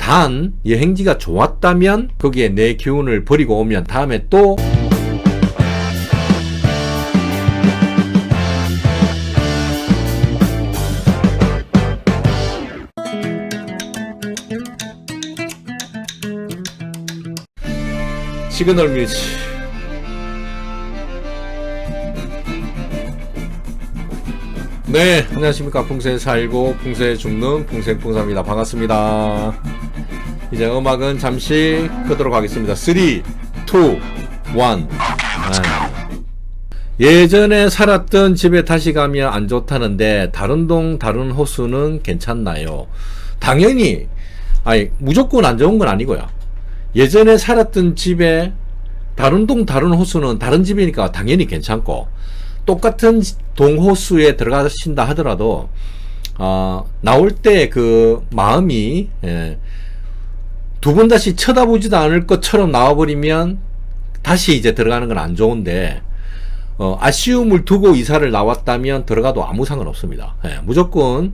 단 여행지가 좋았다면 거기에 내 기운을 버리고 오면 다음에 또 시그널 뮤지. 네, 안녕하십니까. 풍수에 살고 풍수에 죽는 풍생풍사입니다. 반갑습니다. 이제 음악은 잠시 끄도록 하겠습니다. 3, 2, 1. 예전에 살았던 집에 다시 가면 안 좋다는데 다른 동 다른 호수는 괜찮나요? 당연히 무조건 안 좋은 건 아니고요. 예전에 살았던 집에 다른 동 다른 호수는 다른 집이니까 당연히 괜찮고, 똑같은 동호수에 들어가신다 하더라도 나올 때 그 마음이 두 번 다시 쳐다보지도 않을 것처럼 나와버리면 다시 이제 들어가는 건 안 좋은데, 아쉬움을 두고 이사를 나왔다면 들어가도 아무 상관없습니다. 무조건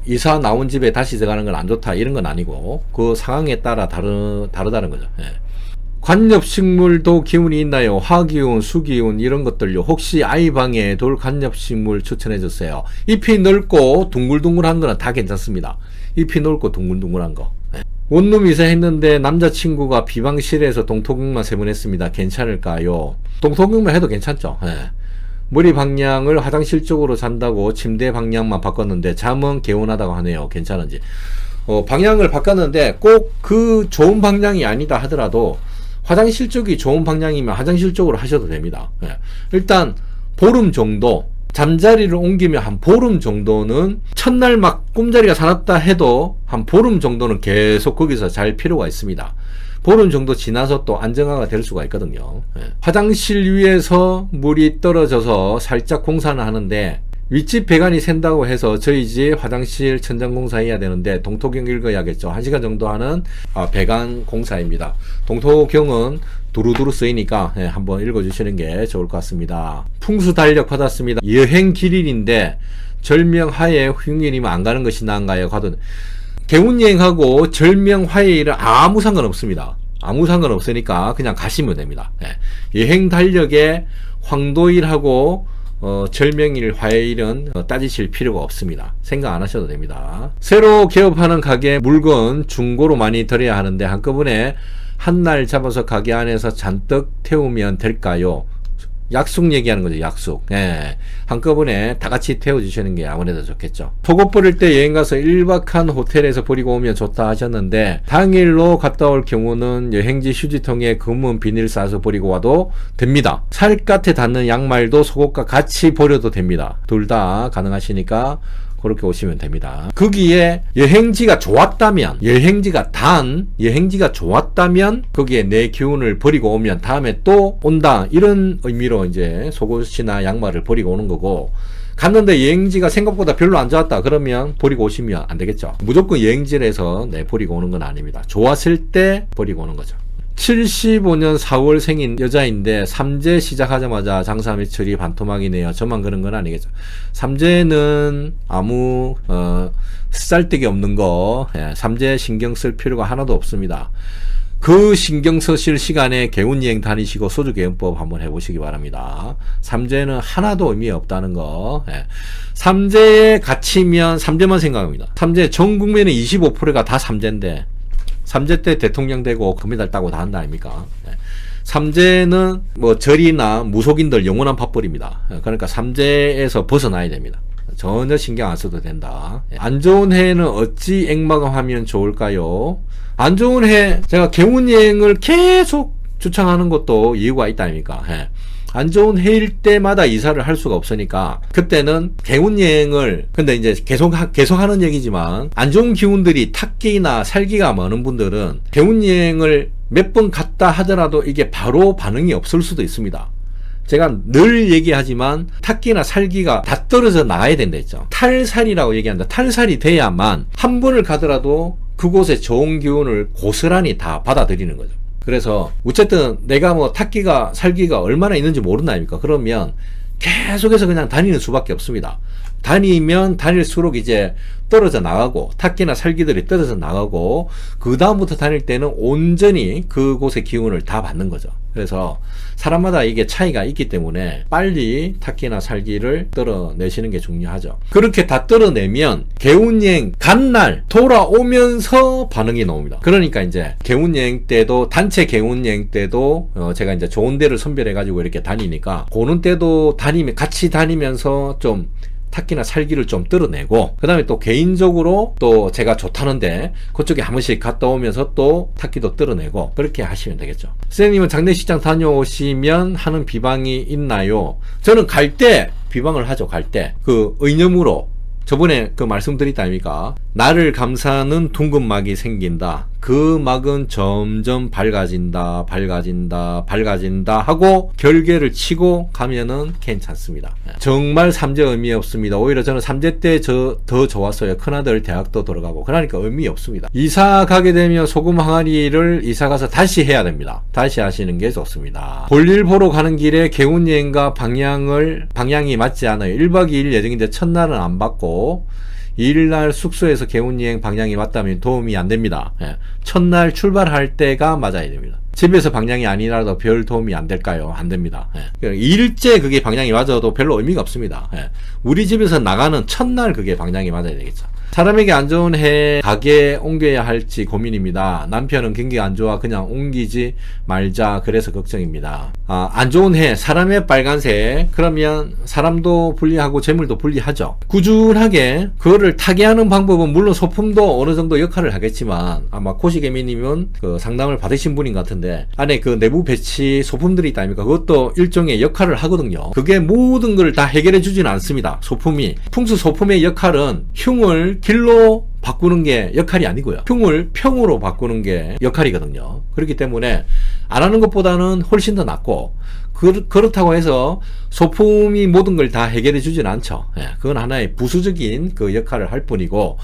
이사 나온 집에 다시 들어가는 건 안 좋다 이런 건 아니고, 그 상황에 따라 다르다는 거죠. 관엽식물도 기운이 있나요? 화기운, 수기운 이런 것들요. 혹시 아이방에 돌 관엽식물 추천해 주세요. 잎이 넓고 둥글둥글한 거는 다 괜찮습니다. 잎이 넓고 둥글둥글한 거. 원룸 이사했는데 남자친구가 비방실에서 동토경만 3번 했습니다. 괜찮을까요? 동토경만 해도 괜찮죠. 머리 방향을 화장실 쪽으로 잔다고 침대 방향만 바꿨는데 잠은 개운하다고 하네요. 괜찮은지. 방향을 바꿨는데 꼭 그 좋은 방향이 아니다 하더라도 화장실 쪽이 좋은 방향이면 화장실 쪽으로 하셔도 됩니다. 일단 보름 정도, 잠자리를 옮기면 한 보름 정도는, 첫날 막 꿈자리가 사납다 해도 한 보름 정도는 계속 거기서 잘 필요가 있습니다. 보름 정도 지나서 또 안정화가 될 수가 있거든요. 화장실 위에서 물이 떨어져서 살짝 공사는 하는데 윗집 배관이 샌다고 해서 저희 집 화장실 천장 공사해야 되는데 동토경 읽어야겠죠. 1시간 정도 하는 배관 공사입니다. 동토경은 두루두루 쓰이니까 한번 읽어주시는 게 좋을 것 같습니다. 풍수 달력 받았습니다. 여행 길일인데 절명하에 흉일이면 안 가는 것이 나은가요? 가도 개운여행하고 절명화해일은 아무 상관없습니다. 아무 상관없으니까 그냥 가시면 됩니다. 여행 달력에 황도일하고 절명일, 화해일은 따지실 필요가 없습니다. 생각 안 하셔도 됩니다. 새로 개업하는 가게 물건 중고로 많이 들여야 하는데 한꺼번에 한 날 잡아서 가게 안에서 잔뜩 태우면 될까요? 약속 얘기하는 거죠. 약속. 한꺼번에 다 같이 태워주시는 게 아무래도 좋겠죠. 속옷 버릴 때 여행 가서 1박한 호텔에서 버리고 오면 좋다 하셨는데, 당일로 갔다 올 경우는 여행지 휴지통에 검은 비닐 싸서 버리고 와도 됩니다. 살갗에 닿는 양말도 속옷과 같이 버려도 됩니다. 둘 다 가능하시니까 그렇게 오시면 됩니다. 거기에 여행지가 좋았다면, 여행지가 좋았다면 거기에 내 기운을 버리고 오면 다음에 또 온다 이런 의미로 이제 속옷이나 양말을 버리고 오는 거고, 갔는데 여행지가 생각보다 별로 안 좋았다 그러면 버리고 오시면 안 되겠죠. 무조건 여행지에서 버리고 오는 건 아닙니다. 좋았을 때 버리고 오는 거죠. 75년 4월 생인 여자인데 삼재 시작하자마자 장사 매출이 반토막이네요. 저만 그런 건 아니겠죠. 삼재는 아무 쓰잘데기 없는 거, 삼재 신경 쓸 필요가 하나도 없습니다. 그 신경 쓰실 시간에 개운여행 다니시고 소주개운법 한번 해보시기 바랍니다. 삼재는 하나도 의미 없다는 거. 삼재에 갇히면 삼재만 생각합니다. 삼재 전 국민의 25%가 다 삼재인데, 삼재 때 대통령 되고 금메달 따고 다 한다 아닙니까? 삼재는 뭐 절이나 무속인들 영원한 팥벌입니다. 그러니까 삼재에서 벗어나야 됩니다. 전혀 신경 안 써도 된다. 안 좋은 해에는 어찌 액마감하면 좋을까요? 안 좋은 해, 제가 개운여행을 계속 추천하는 것도 이유가 있다 아닙니까? 안 좋은 해일 때마다 이사를 할 수가 없으니까 그때는 개운여행을, 근데 이제 계속 하는 얘기지만 안 좋은 기운들이 탁기나 살기가 많은 분들은 개운여행을 몇 번 갔다 하더라도 이게 바로 반응이 없을 수도 있습니다. 제가 늘 얘기하지만 탁기나 살기가 다 떨어져 나가야 된다 했죠. 탈살이라고 얘기한다. 탈살이 돼야만 한 번을 가더라도 그곳의 좋은 기운을 고스란히 다 받아들이는 거죠. 그래서 어쨌든 내가 뭐 탁기가 살기가 얼마나 있는지 모른다 아닙니까? 그러면 계속해서 그냥 다니는 수밖에 없습니다. 다니면 다닐수록 이제 떨어져 나가고 탁기나 살기들이 떨어져 나가고 그 다음부터 다닐 때는 온전히 그곳의 기운을 다 받는 거죠. 그래서 사람마다 이게 차이가 있기 때문에 빨리 탁기나 살기를 떨어내시는 게 중요하죠. 그렇게 다 떨어내면 개운여행 간 날 돌아오면서 반응이 나옵니다. 그러니까 이제 개운여행 때도 단체 개운여행 때도 제가 이제 좋은 데를 선별해 가지고 이렇게 다니니까 그런 때도 같이 다니면서 좀 탁기나 살기를 좀 떨어내고 그 다음에 또 개인적으로 또 제가 좋다는데 그쪽에 한 번씩 갔다 오면서 또 탁기도 떨어내고 그렇게 하시면 되겠죠. 선생님은 장례식장 다녀오시면 하는 비방이 있나요? 저는 갈 때 비방을 하죠. 갈 때 그 의념으로 저번에 그 말씀드렸다 아닙니까? 나를 감싸는 둥근 막이 생긴다. 그 막은 점점 밝아진다 하고 결계를 치고 가면은 괜찮습니다. 정말 삼재 의미 없습니다. 오히려 저는 삼재 때 더 좋았어요. 큰아들 대학도 들어가고. 그러니까 의미 없습니다. 이사 가게 되면 소금 항아리를 이사 가서 다시 해야 됩니다. 다시 하시는 게 좋습니다. 볼일 보러 가는 길에 개운여행과 방향이 맞지 않아요. 1박 2일 예정인데 첫날은 안 받고 2일날 숙소에서 개운여행 방향이 맞다면 도움이 안 됩니다. 첫날 출발할 때가 맞아야 됩니다. 집에서 방향이 아니라도 별 도움이 안 될까요? 안 됩니다. 2일째 그게 방향이 맞아도 별로 의미가 없습니다. 우리 집에서 나가는 첫날 그게 방향이 맞아야 되겠죠. 사람에게 안 좋은 해 가게 옮겨야 할지 고민입니다. 남편은 경기가 안 좋아 그냥 옮기지 말자 그래서 걱정입니다. 안 좋은 해 사람의 빨간색 그러면 사람도 불리하고 재물도 불리하죠. 꾸준하게 그거를 타개하는 방법은 물론 소품도 어느 정도 역할을 하겠지만 아마 코시개미님은 그 상담을 받으신 분인 것 같은데 안에 그 내부 배치 소품들이 있다 아닙니까? 그것도 일종의 역할을 하거든요. 그게 모든 걸 다 해결해 주지는 않습니다. 소품이 풍수 소품의 역할은 흉을 길로 바꾸는 게 역할이 아니고요. 흉을 평으로 바꾸는 게 역할이거든요. 그렇기 때문에 안 하는 것보다는 훨씬 더 낫고 그렇다고 해서 소품이 모든 걸 다 해결해 주진 않죠. 그건 하나의 부수적인 그 역할을 할 뿐이고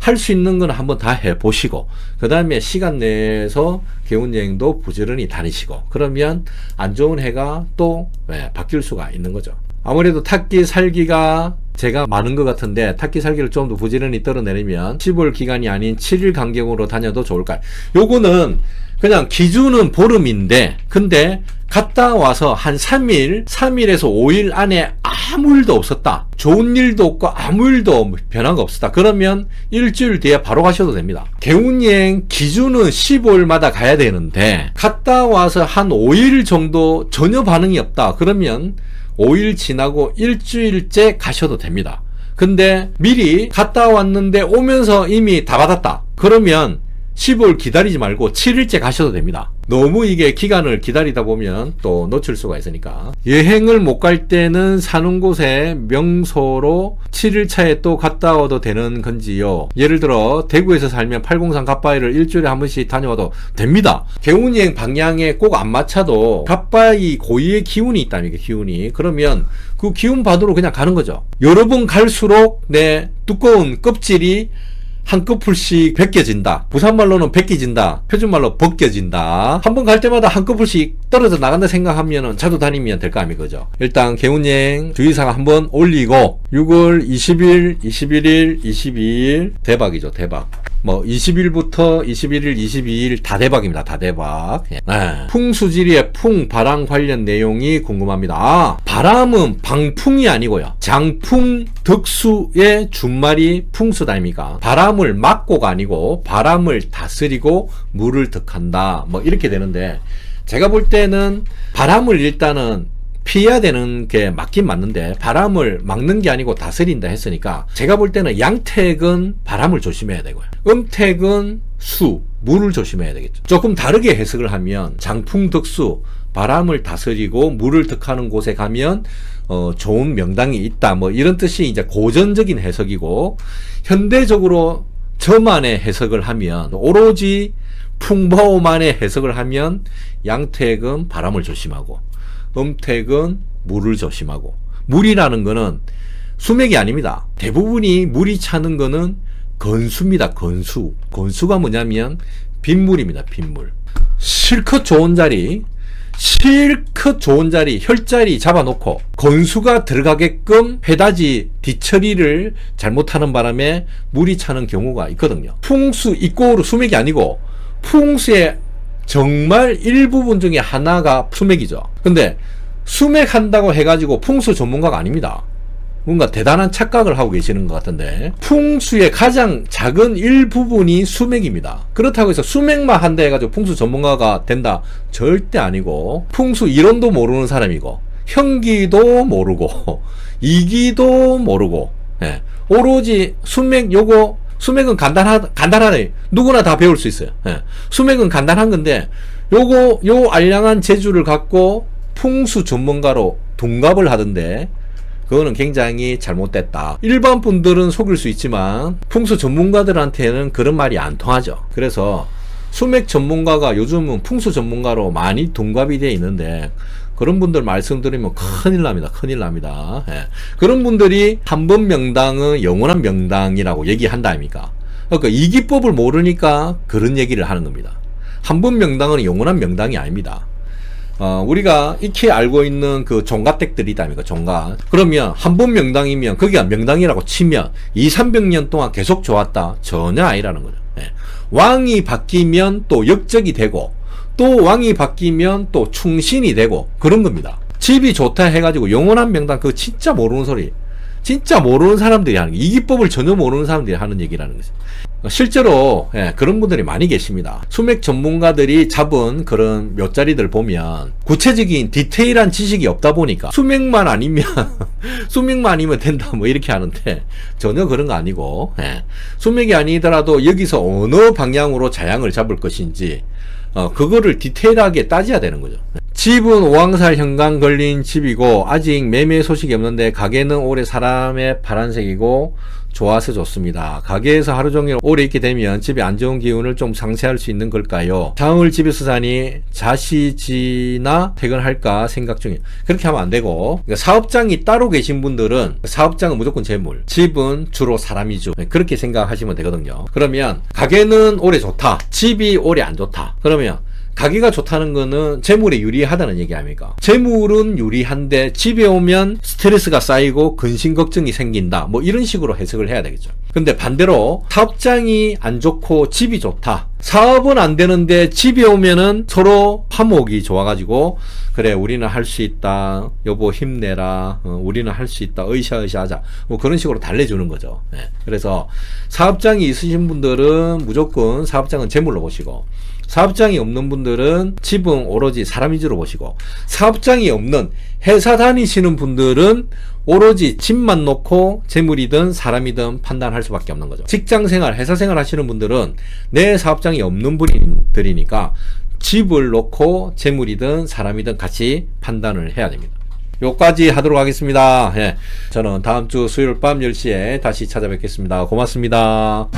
할 수 있는 건 한번 다 해보시고 그 다음에 시간 내에서 개운여행도 부지런히 다니시고 그러면 안 좋은 해가 또 바뀔 수가 있는 거죠. 아무래도 탁기 살기가 제가 많은 것 같은데 탁기 살기를 좀 더 부지런히 떨어내려면 10월 기간이 아닌 7일 간격으로 다녀도 좋을까요? 요거는 그냥 기준은 보름인데 근데 갔다 와서 한 3일에서 5일 안에 아무 일도 없었다. 좋은 일도 없고 아무 일도 변화가 없었다. 그러면 일주일 뒤에 바로 가셔도 됩니다. 개운여행 기준은 15일마다 가야 되는데 갔다 와서 한 5일 정도 전혀 반응이 없다. 그러면 5일 지나고 일주일째 가셔도 됩니다. 근데 미리 갔다 왔는데 오면서 이미 다 받았다. 그러면 15일 기다리지 말고 7일째 가셔도 됩니다. 너무 이게 기간을 기다리다 보면 또 놓칠 수가 있으니까. 여행을 못 갈 때는 사는 곳에 명소로 7일차에 또 갔다 와도 되는 건지요? 예를 들어 대구에서 살면 803 갓바위를 일주일에 한 번씩 다녀와도 됩니다. 개운여행 방향에 꼭 안 맞춰도 갓바위 고유의 기운이 있다니까 기운이. 그러면 그 기운 받으러 그냥 가는 거죠. 여러 번 갈수록 내 두꺼운 껍질이 한꺼풀씩 벗겨진다. 부산말로는 벗겨진다. 표준말로 벗겨진다. 한 번 갈 때마다 한꺼풀씩 떨어져 나간다 생각하면 자주 다니면 될 거 아닙니까? 그죠? 일단 개운여행 주의사가 한번 올리고 6월 20일, 21일, 22일 대박이죠. 대박. 뭐 20일부터 21일, 22일 다 대박입니다. 다 대박. 풍수지리의 풍, 바람 관련 내용이 궁금합니다. 바람은 방풍이 아니고요. 장풍, 덕수의 준말이 풍수다 아닙니까? 바람을 막고가 아니고 바람을 다스리고 물을 덕한다. 뭐 이렇게 되는데 제가 볼 때는 바람을 일단은 피해야 되는 게 맞긴 맞는데 바람을 막는 게 아니고 다스린다 했으니까 제가 볼 때는 양택은 바람을 조심해야 되고요. 음택은 수, 물을 조심해야 되겠죠. 조금 다르게 해석을 하면 장풍덕수, 바람을 다스리고 물을 덕하는 곳에 가면 좋은 명당이 있다. 뭐 이런 뜻이 이제 고전적인 해석이고 현대적으로 저만의 해석을 하면 오로지 풍보만의 해석을 하면 양택은 바람을 조심하고 음택은 물을 조심하고 물이라는 거는 수맥이 아닙니다. 대부분이 물이 차는 거는 건수입니다. 건수가 뭐냐면 빗물입니다. 빗물. 실컷 좋은 자리 실컷 좋은 자리, 혈자리 잡아놓고 건수가 들어가게끔 회다지 뒤처리를 잘못하는 바람에 물이 차는 경우가 있거든요. 풍수 이꼬르 수맥이 아니고 풍수의 정말 일부분 중에 하나가 수맥이죠. 근데 수맥한다고 해가지고 풍수 전문가가 아닙니다. 뭔가 대단한 착각을 하고 계시는 것 같은데, 풍수의 가장 작은 일부분이 수맥입니다. 그렇다고 해서 수맥만 한다 해가지고 풍수 전문가가 된다? 절대 아니고, 풍수 이론도 모르는 사람이고 형기도 모르고 이기도 모르고, 예, 오로지 수맥 요거, 수맥은 간단하네. 누구나 다 배울 수 있어요. 예, 수맥은 간단한 건데 요거 요 알량한 재주를 갖고 풍수 전문가로 둔갑을 하던데, 그거는 굉장히 잘못됐다. 일반 분들은 속일 수 있지만 풍수 전문가들한테는 그런 말이 안 통하죠. 그래서 수맥 전문가가 요즘은 풍수 전문가로 많이 둔갑이 되어 있는데, 그런 분들 말씀드리면 큰일 납니다. 큰일 납니다. 예. 그런 분들이 한 번 명당은 영원한 명당이라고 얘기한다 아닙니까? 그러니까 이 기법을 모르니까 그런 얘기를 하는 겁니다. 한 번 명당은 영원한 명당이 아닙니다. 우리가 익히 알고 있는 그 종가댁들이 있다니까, 종가. 그러면 한 번 명당이면, 거기가 명당이라고 치면 200~300년 동안 계속 좋았다? 전혀 아니라는 거죠. 예. 왕이 바뀌면 또 역적이 되고, 또 왕이 바뀌면 또 충신이 되고, 그런 겁니다. 집이 좋다 해가지고 영원한 명당, 그거 진짜 모르는 소리. 진짜 모르는 사람들이 하는, 이 기법을 전혀 모르는 사람들이 하는 얘기라는 거죠. 실제로 그런 분들이 많이 계십니다. 수맥 전문가들이 잡은 그런 묘자리들 보면 구체적인 디테일한 지식이 없다 보니까 수맥만 아니면 수맥만 아니면 된다 뭐 이렇게 하는데, 전혀 그런 거 아니고, 수맥이 아니더라도 여기서 어느 방향으로 자양을 잡을 것인지 그거를 디테일하게 따져야 되는 거죠. 집은 오왕살 현강 걸린 집이고 아직 매매 소식이 없는데 가게는 올해 사람의 파란색이고 좋아서 좋습니다. 가게에서 하루 종일 오래 있게 되면 집에 안 좋은 기운을 좀 상쇄할 수 있는 걸까요? 장을 집에서 사니 자시지나 퇴근할까 생각 중이에요. 그렇게 하면 안 되고, 그러니까 사업장이 따로 계신 분들은 사업장은 무조건 재물, 집은 주로 사람이죠. 그렇게 생각하시면 되거든요. 그러면 가게는 올해 좋다, 집이 올해 안 좋다. 그러면 가게가 좋다는 거는 재물에 유리하다는 얘기 아닙니까? 재물은 유리한데 집에 오면 스트레스가 쌓이고 근심 걱정이 생긴다, 뭐 이런 식으로 해석을 해야 되겠죠. 근데 반대로 사업장이 안 좋고 집이 좋다, 사업은 안 되는데 집에 오면은 서로 화목이 좋아가지고, 그래 우리는 할 수 있다, 여보 힘내라, 우리는 할 수 있다, 으쌰으쌰 하자, 뭐 그런 식으로 달래주는 거죠. 그래서 사업장이 있으신 분들은 무조건 사업장은 재물로 보시고, 사업장이 없는 분들은 집은 오로지 사람 위주로 보시고, 사업장이 없는 회사 다니시는 분들은 오로지 집만 놓고 재물이든 사람이든 판단할 수밖에 없는 거죠. 직장생활, 회사생활 하시는 분들은 내 사업장이 없는 분들이니까 집을 놓고 재물이든 사람이든 같이 판단을 해야 됩니다. 요까지 하도록 하겠습니다. 저는 다음 주 수요일 밤 10시에 다시 찾아뵙겠습니다. 고맙습니다.